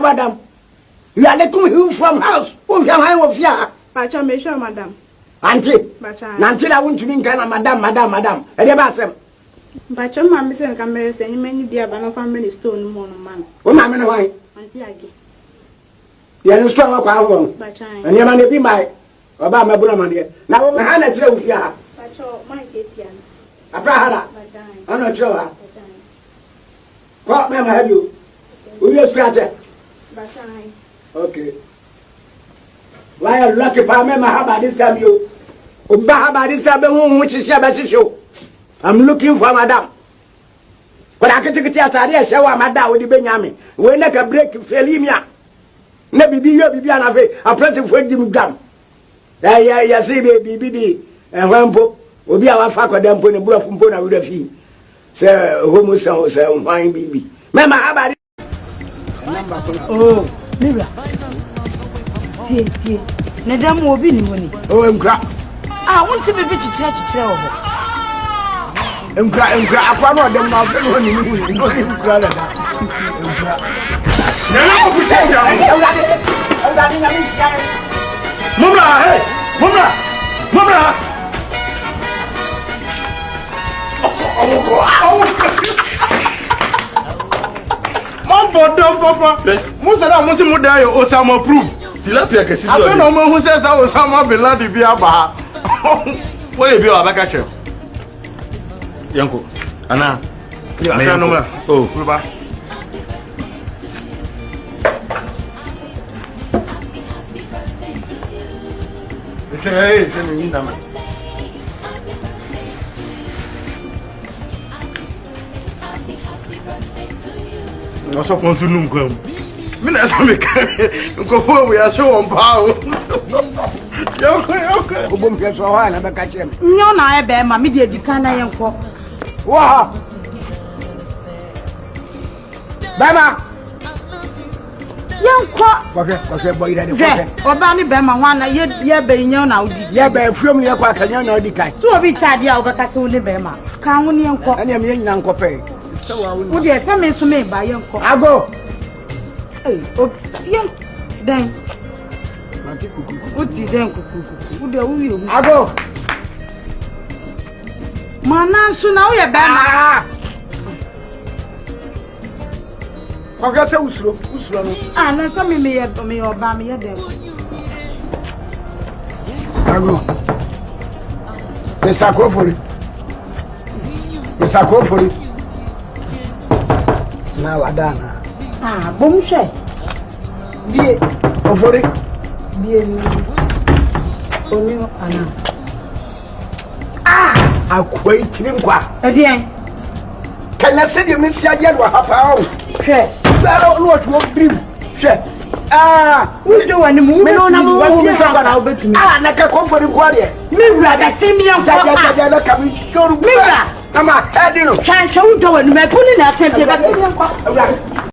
madam. You are letting you from house. Oh, you are here. Bacha, me sure, madam. Auntie. Bacha. Nanti I want to mean kind of madam. Bacha, mamma said, come here, say, many dear, but no family stone, man. Oh, mamma, why? Auntie, I give. You are strong up our own. Bacha. And your man be my Obama Bunaman. Now, Hannah, tell you. Bacha, my Katian. Abraham. Bacha. I'm not sure. What, ma'am, have you? Will you scratch it? Bacha. Okay. Why are you lucky for me? How about this time you? How about this time which is your best show? I'm looking for madam. But I can take it out of show madam with the Benjamin. When I can break Felimia. Never be your baby and a present for him gum. Yeah, see, baby, and Rambo will be our fuck or them put a blow from Pona with a fee. Sir, homo sounds fine, baby. Mamma, how about it? Oh, Mira. Tie. Nadam will be money. Oh, I'm crap. I want to be to church travel. I'm crying, I follow them now. Papa, Musa, Musa, Osama proof. Tilapia kesi. I don't know who says Osama bin Laden be aba. Where you be abakache? Yanko. Ana. Ya no ma. Oh, Ruba. Hey, je me ndama. No so pon tu nunca. Mina essa me cara. Nunca foi eu show on pau. Okay. O bom que só vai na bakache. Nyo na e be ma me de dika na yenko. Wa. Bama. Yenko. Okay, boy ready. Okay. Oba ni be ma hwana ye be nyo na odi. Ye be fiom ye kwa kanya na odi kai. So obi chade a obeka se woni be ma. Ka ho ni yenko. Ani am ye nyina nkopɛ. Wo de se me so me ba yenko. Ago. Eh, yen dan. Mati kuku. Uti den kuku. Wo de wo ye mu. Ago. Mana so na wo ye be ma. Koga se usuro no. Ah, na so me ye oba me ye den. Ago. Mr. Fori. Na wadana. Ah, bom hwe. Bie. Ofori. Bie ni. Oni ana. Ah, akwai tirinkwa. Edien. Kana se de mesia ye do hapa o. Hwe. Sara no what dream. Hwe. Ah, Wo do wani mu. me no na mo wo mi so ba na obetumi. Ah, na ka Fori kwa de. Mi wura da semia nko. Ja na ka mi shoru. Mi wura. Ama, edino. Chancha wo do wani me puni na asem te ba semia nko.